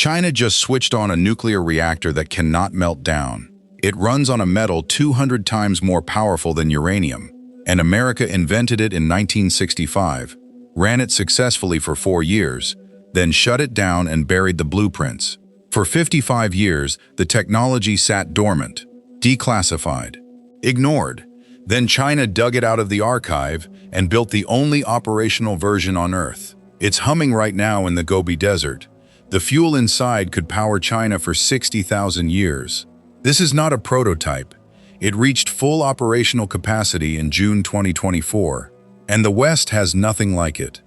China just switched on a nuclear reactor that cannot melt down. It runs on a metal 200 times more powerful than uranium, and America invented it in 1965, ran it successfully for 4 years, then shut it down and buried the blueprints. For 55 years, the technology sat dormant, declassified, ignored. Then China dug it out of the archive and built the only operational version on Earth. It's humming right now in the Gobi Desert. The fuel inside could power China for 60,000 years. This is not a prototype. It reached full operational capacity in June 2024, and the West has nothing like it.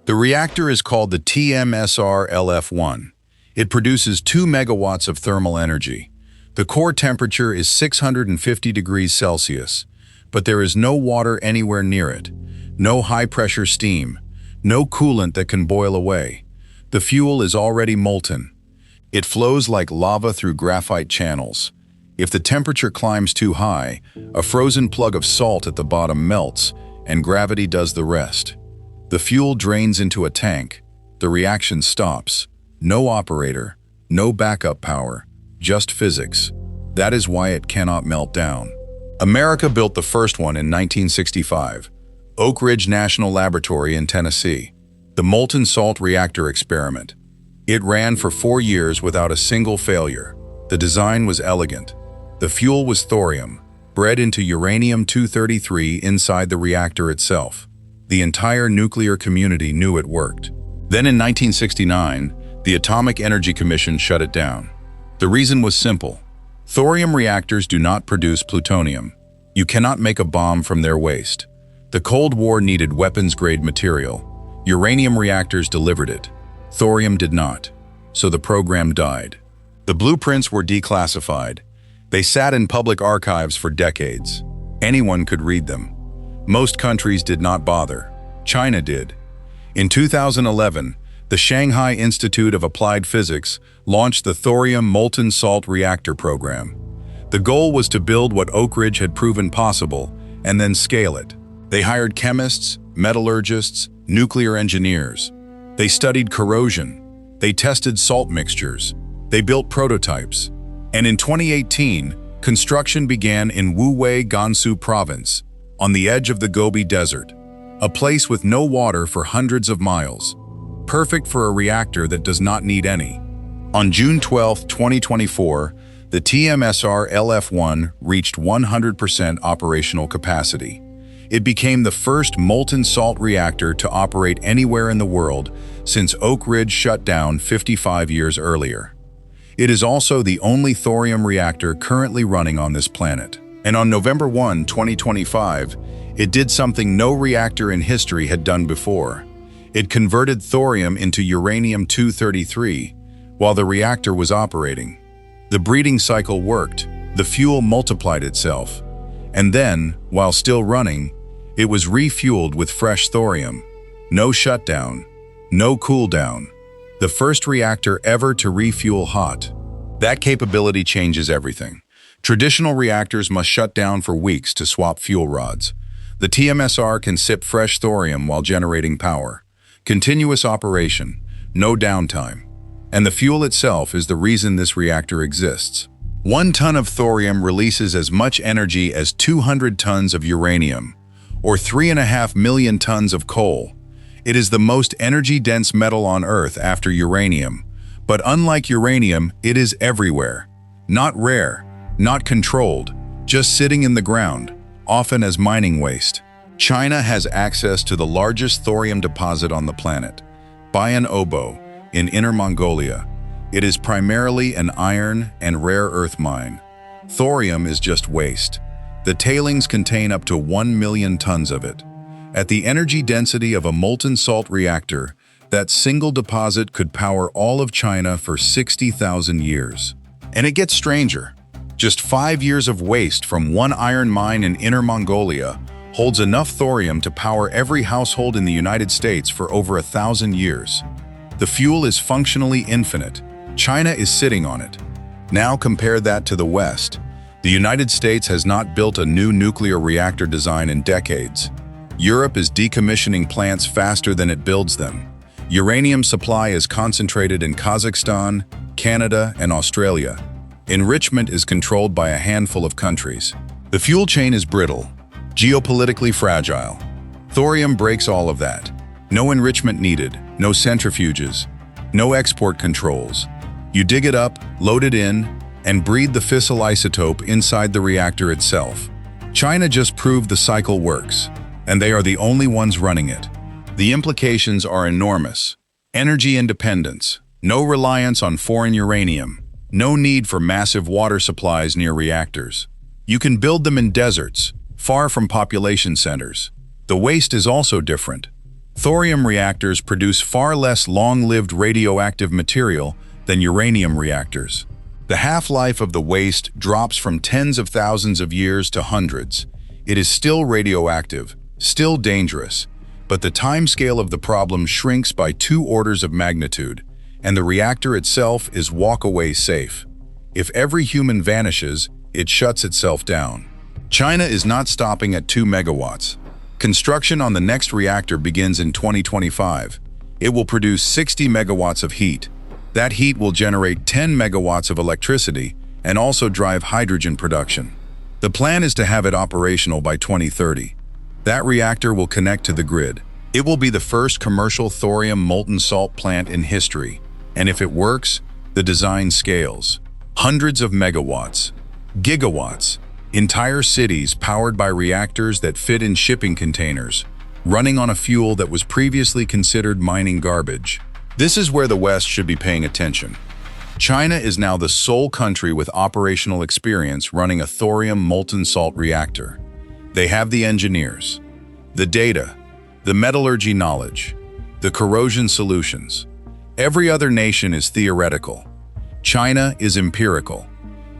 The reactor is called the TMSR-LF1. It produces 2 megawatts of thermal energy. The core temperature is 650 degrees Celsius, but there is no water anywhere near it, no high-pressure steam, no coolant that can boil away. The fuel is already molten. It flows like lava through graphite channels. If the temperature climbs too high, a frozen plug of salt at the bottom melts, and gravity does the rest. The fuel drains into a tank. The reaction stops. No operator, no backup power, just physics. That is why it cannot melt down. America built the first one in 1965, Oak Ridge National Laboratory in Tennessee. The molten-salt reactor experiment. It ran for 4 years without a single failure. The design was elegant. The fuel was thorium, bred into uranium-233 inside the reactor itself. The entire nuclear community knew it worked. Then in 1969, the Atomic Energy Commission shut it down. The reason was simple. Thorium reactors do not produce plutonium. You cannot make a bomb from their waste. The Cold War needed weapons-grade material. Uranium reactors delivered it. Thorium did not, so the program died. The blueprints were declassified. They sat in public archives for decades. Anyone could read them. Most countries did not bother. China did. In 2011, the Shanghai Institute of Applied Physics launched the thorium molten-salt reactor program. The goal was to build what Oak Ridge had proven possible and then scale it. They hired chemists, metallurgists, nuclear engineers. They studied corrosion. They tested salt mixtures. They built prototypes. And in 2018, construction began in Wuwei, Gansu Province, on the edge of the Gobi Desert, a place with no water for hundreds of miles, perfect for a reactor that does not need any. On June 12, 2024, the TMSR-LF1 reached 100% operational capacity. It became the first molten-salt reactor to operate anywhere in the world since Oak Ridge shut down 55 years earlier. It is also the only thorium reactor currently running on this planet. And on November 1, 2025, it did something no reactor in history had done before. It converted thorium into uranium-233 while the reactor was operating. The breeding cycle worked. The fuel multiplied itself. And then, while still running, it was refueled with fresh thorium. No shutdown, no cool down. The first reactor ever to refuel hot. That capability changes everything. Traditional reactors must shut down for weeks to swap fuel rods. The TMSR can sip fresh thorium while generating power. Continuous operation, no downtime. And the fuel itself is the reason this reactor exists. 1 ton of thorium releases as much energy as 200 tons of uranium, or 3.5 million tons of coal. It is the most energy-dense metal on Earth after uranium. But unlike uranium, it is everywhere. Not rare, not controlled, just sitting in the ground, often as mining waste. China has access to the largest thorium deposit on the planet, Bayan Obo, in Inner Mongolia. It is primarily an iron and rare earth mine. Thorium is just waste. The tailings contain up to 1 million tons of it. At the energy density of a molten salt reactor, that single deposit could power all of China for 60,000 years. And it gets stranger. Just 5 years of waste from one iron mine in Inner Mongolia holds enough thorium to power every household in the United States for over 1,000 years. The fuel is functionally infinite. China is sitting on it. Now compare that to the West. The United States has not built a new nuclear reactor design in decades. Europe is decommissioning plants faster than it builds them. Uranium supply is concentrated in Kazakhstan, Canada, and Australia. Enrichment is controlled by a handful of countries. The fuel chain is brittle, geopolitically fragile. Thorium breaks all of that. No enrichment needed, no centrifuges, no export controls. You dig it up, load it in, and breed the fissile isotope inside the reactor itself. China just proved the cycle works, and they are the only ones running it. The implications are enormous. Energy independence, no reliance on foreign uranium, no need for massive water supplies near reactors. You can build them in deserts, far from population centers. The waste is also different. Thorium reactors produce far less long-lived radioactive material than uranium reactors. The half-life of the waste drops from tens of thousands of years to hundreds. It is still radioactive, still dangerous, but the timescale of the problem shrinks by 2 orders of magnitude, and the reactor itself is walk-away safe. If every human vanishes, it shuts itself down. China is not stopping at 2 megawatts. Construction on the next reactor begins in 2025. It will produce 60 megawatts of heat. That heat will generate 10 megawatts of electricity and also drive hydrogen production. The plan is to have it operational by 2030. That reactor will connect to the grid. It will be the first commercial thorium molten salt plant in history, and if it works, the design scales. Hundreds of megawatts, gigawatts, entire cities powered by reactors that fit in shipping containers, running on a fuel that was previously considered mining garbage. This is where the West should be paying attention. China is now the sole country with operational experience running a thorium molten salt reactor. They have the engineers, the data, the metallurgy knowledge, the corrosion solutions. Every other nation is theoretical. China is empirical.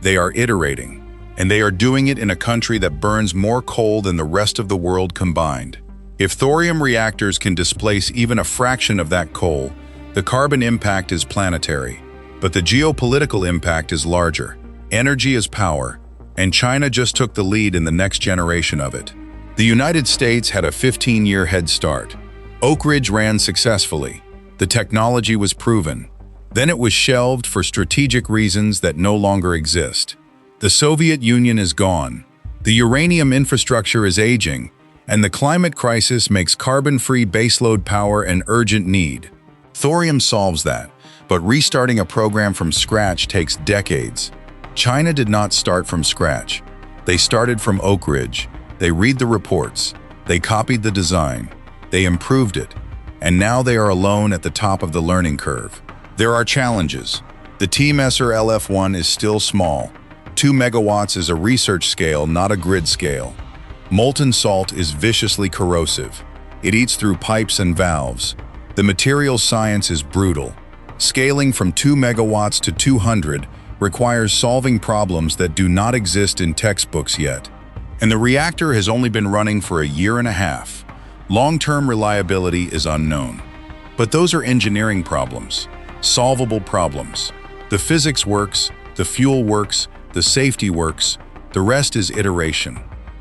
They are iterating, and they are doing it in a country that burns more coal than the rest of the world combined. If thorium reactors can displace even a fraction of that coal, the carbon impact is planetary, but the geopolitical impact is larger. Energy is power, and China just took the lead in the next generation of it. The United States had a 15-year head start. Oak Ridge ran successfully. The technology was proven. Then it was shelved for strategic reasons that no longer exist. The Soviet Union is gone. The uranium infrastructure is aging, and the climate crisis makes carbon-free baseload power an urgent need. Thorium solves that, but restarting a program from scratch takes decades. China did not start from scratch. They started from Oak Ridge. They read the reports. They copied the design. They improved it. And now they are alone at the top of the learning curve. There are challenges. The T-Messer LF1 is still small. 2 megawatts is a research scale, not a grid scale. Molten salt is viciously corrosive. It eats through pipes and valves. The materials science is brutal. Scaling from 2 megawatts to 200 requires solving problems that do not exist in textbooks yet. And the reactor has only been running for a year and a half. Long-term reliability is unknown. But those are engineering problems, solvable problems. The physics works, the fuel works, the safety works, the rest is iteration.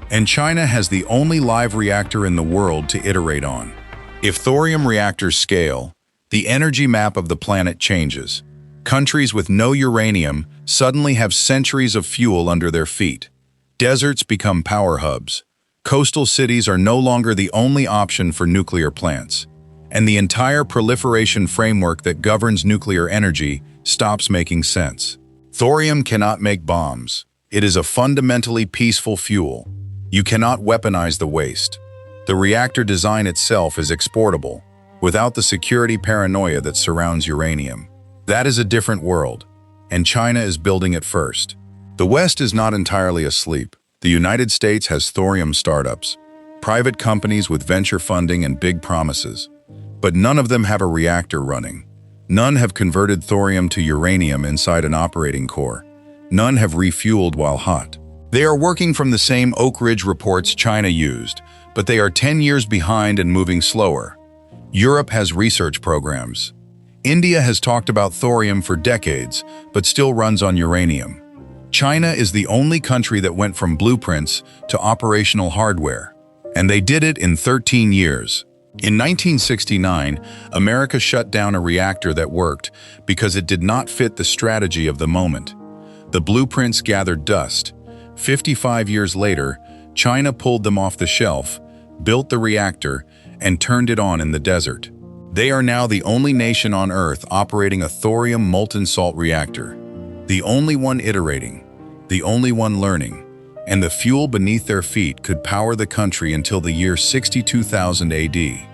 And China has the only live reactor in the world to iterate on. If thorium reactors scale, the energy map of the planet changes. Countries with no uranium suddenly have centuries of fuel under their feet. Deserts become power hubs. Coastal cities are no longer the only option for nuclear plants. And the entire proliferation framework that governs nuclear energy stops making sense. Thorium cannot make bombs. It is a fundamentally peaceful fuel. You cannot weaponize the waste. The reactor design itself is exportable, without the security paranoia that surrounds uranium. That is a different world, and China is building it first. The West is not entirely asleep. The United States has thorium startups, private companies with venture funding and big promises. But none of them have a reactor running. None have converted thorium to uranium inside an operating core. None have refueled while hot. They are working from the same Oak Ridge reports China used, but they are 10 years behind and moving slower. Europe has research programs. India has talked about thorium for decades, but still runs on uranium. China is the only country that went from blueprints to operational hardware. And they did it in 13 years. In 1969, America shut down a reactor that worked because it did not fit the strategy of the moment. The blueprints gathered dust. 55 years later, China pulled them off the shelf, built the reactor, and turned it on in the desert. They are now the only nation on Earth operating a thorium molten-salt reactor. The only one iterating, the only one learning, and the fuel beneath their feet could power the country until the year 62,000 AD.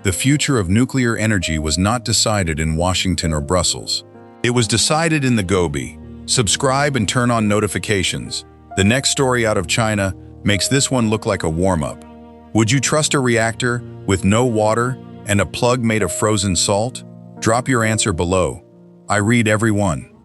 The future of nuclear energy was not decided in Washington or Brussels. It was decided in the Gobi. Subscribe and turn on notifications. The next story out of China makes this one look like a warm-up. Would you trust a reactor with no water and a plug made of frozen salt? Drop your answer below. I read every one.